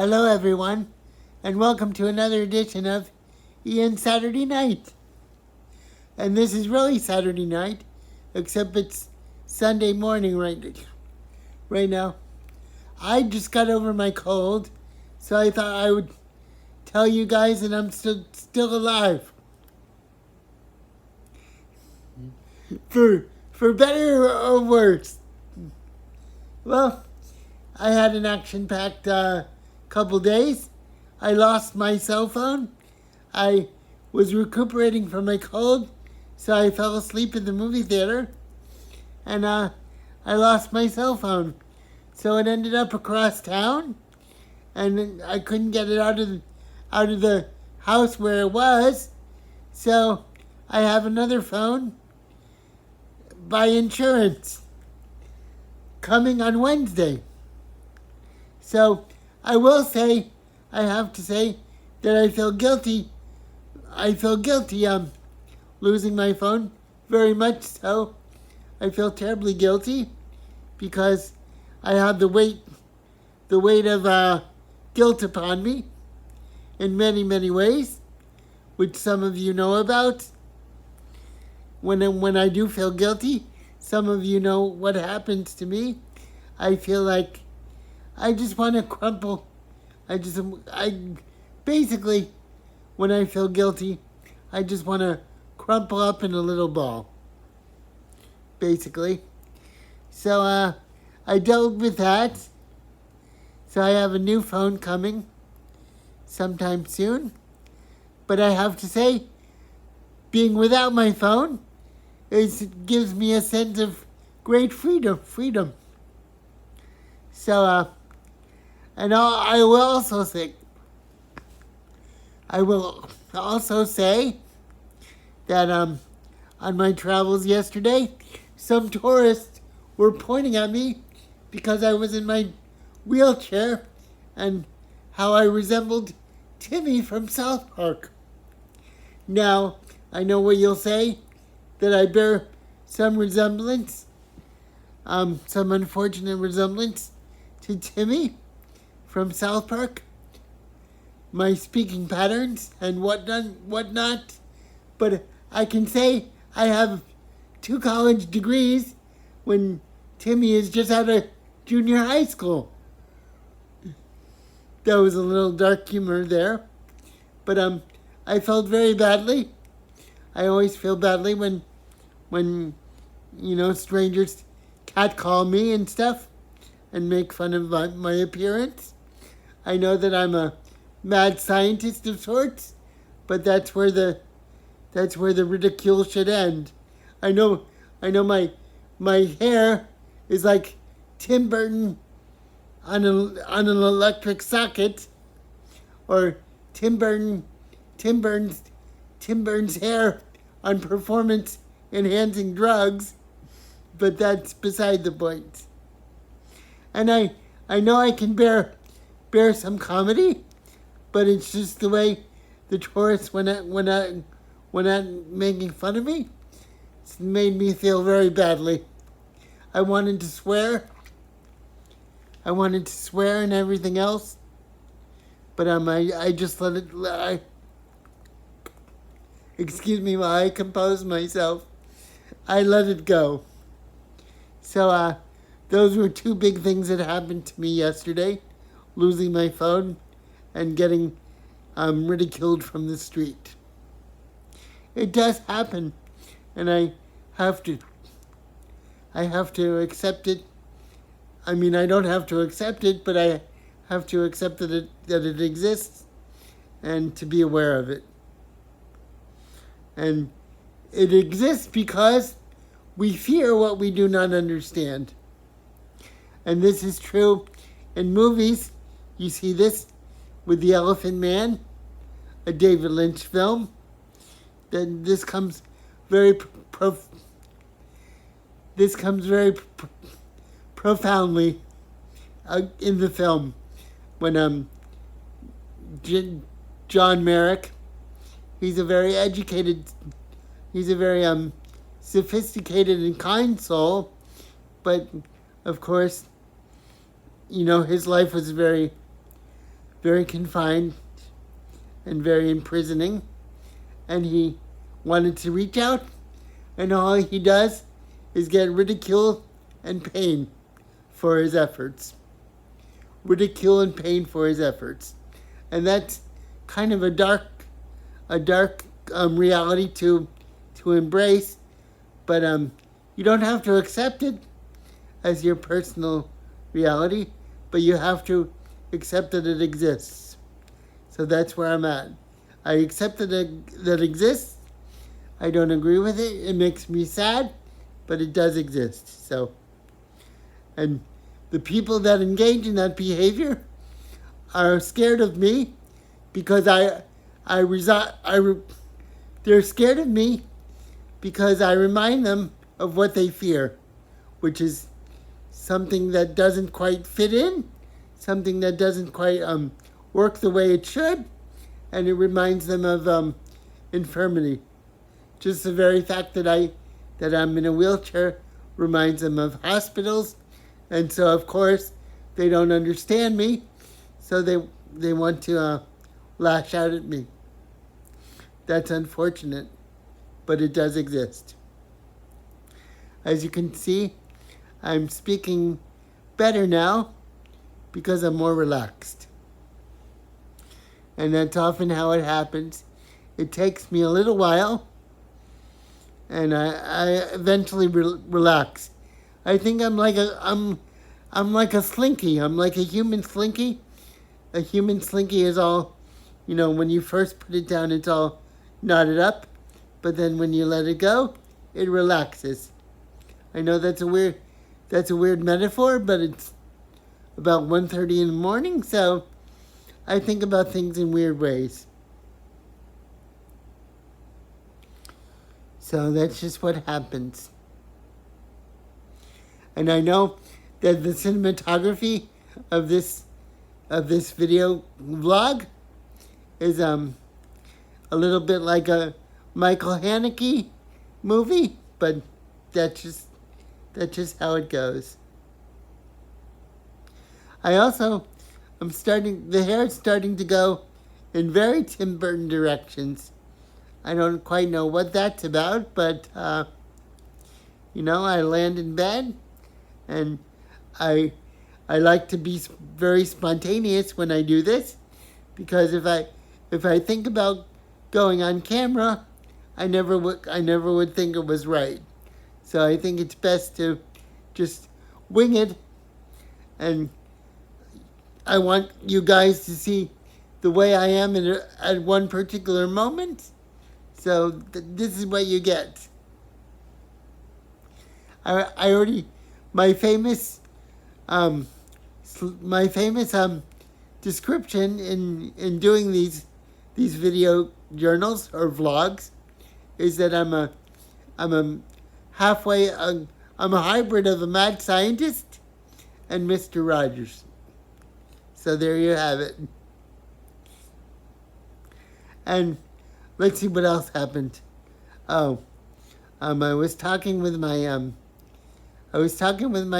Hello, everyone, and welcome to another edition of Ian Saturday Night. And this is really Saturday night, except it's Sunday morning right now. I just got over my cold, so I thought I would tell you guys that I'm still alive. For better or worse. Well, I had an action-packed couple days. I lost my cell phone. I was recuperating from my cold, so I fell asleep in the movie theater, and I lost my cell phone. So it ended up across town, and I couldn't get it out of the house where it was. So I have another phone by insurance coming on Wednesday. So I have to say that I feel guilty. I feel guilty losing my phone, very much so. I feel terribly guilty because I have the weight of guilt upon me in many, many ways, which some of you know about. When I do feel guilty, some of you know what happens to me. I feel like I just want to crumple. I basically, when I feel guilty, I just want to crumple up in a little ball. Basically. So, I dealt with that. So I have a new phone coming sometime soon. But I have to say, being without my phone gives me a sense of great freedom. So, and I will also say that on my travels yesterday, some tourists were pointing at me because I was in my wheelchair and how I resembled Timmy from South Park. Now, I know what you'll say, that I bear some resemblance, some unfortunate resemblance to Timmy from South Park, my speaking patterns and whatnot, but I can say I have 2 college degrees when Timmy is just out of junior high school. That was a little dark humor there, but I felt very badly. I always feel badly when strangers catcall me and stuff and make fun of my appearance. I know that I'm a mad scientist of sorts, but that's where the ridicule should end. I know my hair is like Tim Burton on an electric socket, or Tim Burton's hair on performance enhancing drugs, but that's beside the point. And I know I can bear some comedy, but it's just the way the tourists went at making fun of me. It's made me feel very badly. I wanted to swear and everything else, but I just let it. Excuse me while I compose myself. I let it go. So those were 2 big things that happened to me yesterday: losing my phone and getting ridiculed from the street. It does happen, and I have to accept it. I mean, I don't have to accept it, but I have to accept that it exists and to be aware of it. And it exists because we fear what we do not understand. And this is true in movies. You see this with The Elephant Man, a David Lynch film. Then this comes very profoundly in the film when John Merrick, he's a very sophisticated and kind soul, but of course, his life was very very confined and very imprisoning. And he wanted to reach out, and all he does is get ridicule and pain for his efforts. Ridicule and pain for his efforts. And that's kind of a dark reality to embrace, but you don't have to accept it as your personal reality, but you have to accept that it exists. So that's where I'm at. I accept that it exists. I don't agree with it. It makes me sad, but it does exist. So, and the people that engage in that behavior are scared of me because they're scared of me because I remind them of what they fear, which is something that doesn't quite fit in, something that doesn't quite work the way it should, and it reminds them of infirmity. Just the very fact that I'm in a wheelchair reminds them of hospitals, and so of course they don't understand me, so they want to lash out at me. That's unfortunate, but it does exist. As you can see, I'm speaking better now because I'm more relaxed. And that's often how it happens. It takes me a little while, and I eventually relax. I think I'm like a slinky. I'm like a human slinky. A human slinky is all, when you first put it down, it's all knotted up, but then when you let it go, it relaxes. I know that's a weird metaphor, but it's about 1:30 in the morning, so I think about things in weird ways. So that's just what happens. And I know that the cinematography of this video vlog is a little bit like a Michael Haneke movie, but that's just how it goes. I also the hair is starting to go in very Tim Burton directions. I don't quite know what that's about, but I land in bed, and I like to be very spontaneous when I do this, because if I think about going on camera, I never would think it was right. So I think it's best to just wing it, and I want you guys to see the way I am at one particular moment. So this is what you get. I already my famous description in doing these video journals or vlogs is that I'm a hybrid of a mad scientist and Mr. Rogers. So there you have it. And let's see what else happened. I was talking with my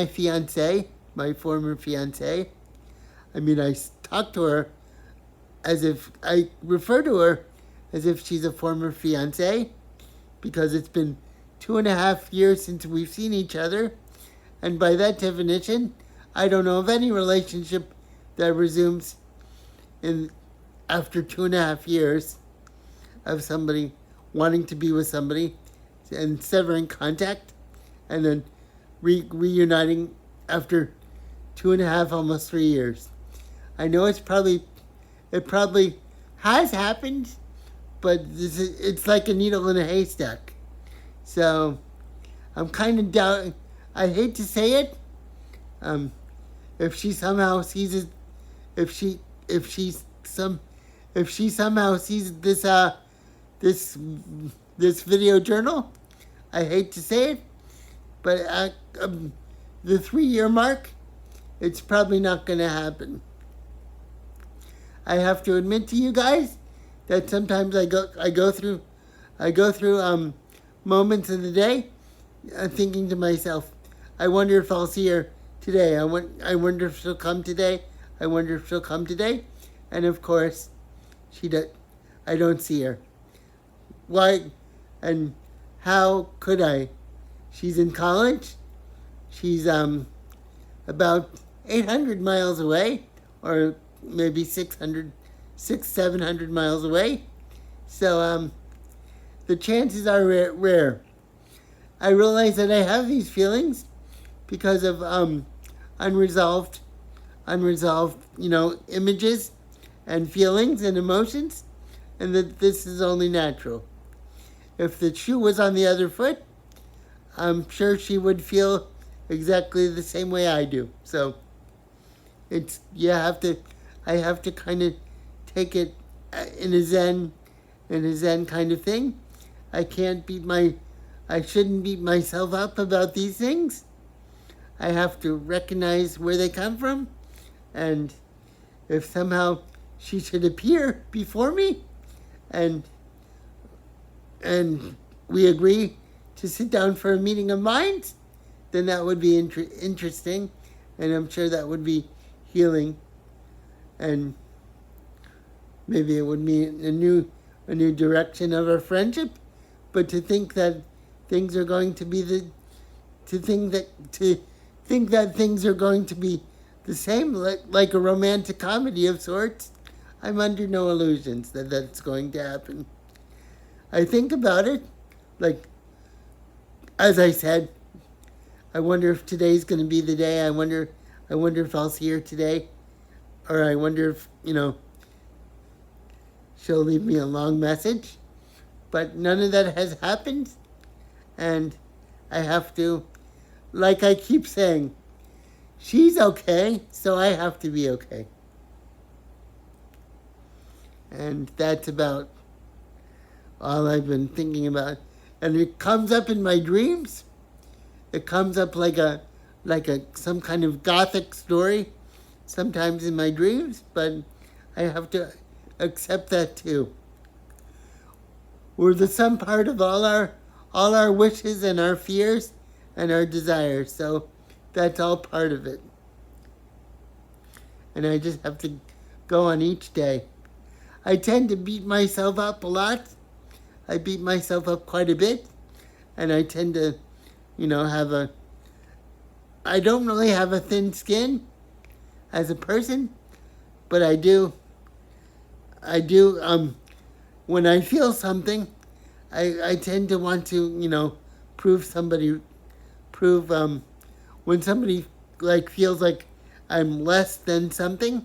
fiance, my former fiance. I talked to her I refer to her as if she's a former fiance, because it's been 2.5 years since we've seen each other, and by that definition, I don't know of any relationship that resumes after 2.5 years of somebody wanting to be with somebody and severing contact and then reuniting after 2.5, almost 3 years. I know it probably has happened, but it's like a needle in a haystack. So I'm kind of doubting. I hate to say it. If she somehow sees it, if she somehow sees this video journal, I hate to say it, but at the 3-year mark, it's probably not going to happen. I have to admit to you guys that sometimes I go through moments of the day, thinking to myself, I wonder if I'll see her today. I wonder if she'll come today. I wonder if she'll come today. and of course, I don't see her. Why? And how could I? She's in college. She's about 800 miles away, or maybe 700 miles away. So the chances are rare. I realize that I have these feelings because of unresolved, images and feelings and emotions, and that this is only natural. If the shoe was on the other foot, I'm sure she would feel exactly the same way I do. So I have to kind of take it in a zen kind of thing. I shouldn't beat myself up about these things. I have to recognize where they come from, and if somehow she should appear before me, and we agree to sit down for a meeting of minds, then that would be interesting, and I'm sure that would be healing, and maybe it would mean a new direction of our friendship. But to think that things are going to be to think that things are going to be the same, like a romantic comedy of sorts, I'm under no illusions that that's going to happen. I think about it, like, as I said, I wonder if today's going to be the day. I wonder if I'll see her today, or I wonder if she'll leave me a long message. But none of that has happened, and I have to, like I keep saying, she's okay, so I have to be okay. And that's about all I've been thinking about. And it comes up in my dreams. It comes up like some kind of gothic story sometimes in my dreams, but I have to accept that too. We're the sum part of all our wishes and our fears and our desires, so that's all part of it. And I just have to go on each day. I tend to beat myself up a lot. I beat myself up quite a bit, and I tend to, I don't really have a thin skin as a person, but I do, when I feel something, I tend to want to, when somebody feels like I'm less than something,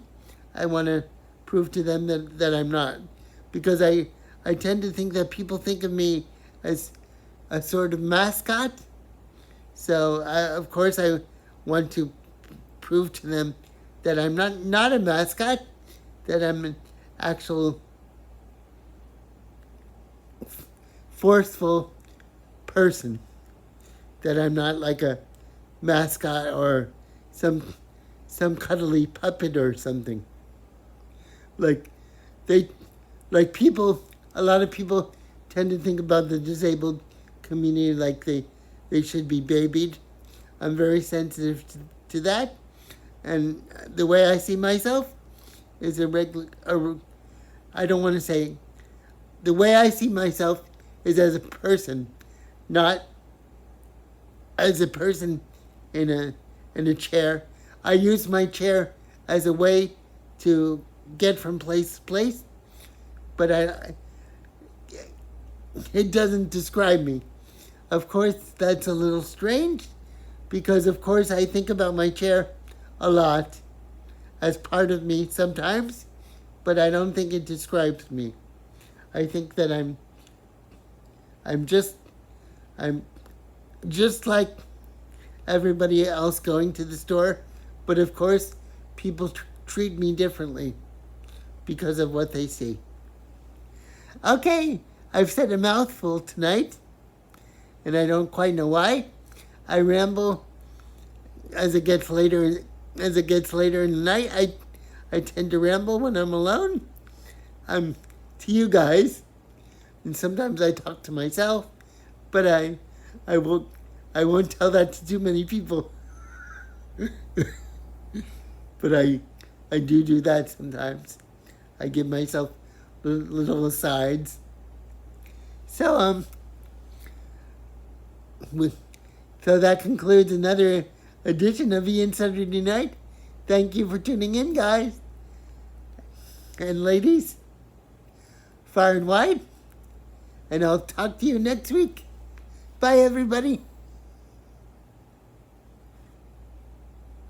I want to prove to them that I'm not. Because I tend to think that people think of me as a sort of mascot. So, of course, I want to prove to them that I'm not a mascot, that I'm an actual forceful person, that I'm not like a mascot or some cuddly puppet or something. A lot of people tend to think about the disabled community like they should be babied. I'm very sensitive to that, and the way I see myself is the way I see myself is as a person, not as a person in a chair. I use my chair as a way to get from place to place, but it doesn't describe me. Of course, that's a little strange, because of course I think about my chair a lot as part of me sometimes, but I don't think it describes me. I think that I'm just like everybody else going to the store, but of course people treat me differently because of what they see. Okay, I've said a mouthful tonight, and I don't quite know why. I ramble as it gets later in the night. I tend to ramble when I'm alone. I'm to you guys, and sometimes I talk to myself, but I won't tell that to too many people. But I do that sometimes. I give myself little asides. So, so that concludes another edition of Ian Saturday Night. Thank you for tuning in, guys. And ladies, far and wide. And I'll talk to you next week. Bye, everybody.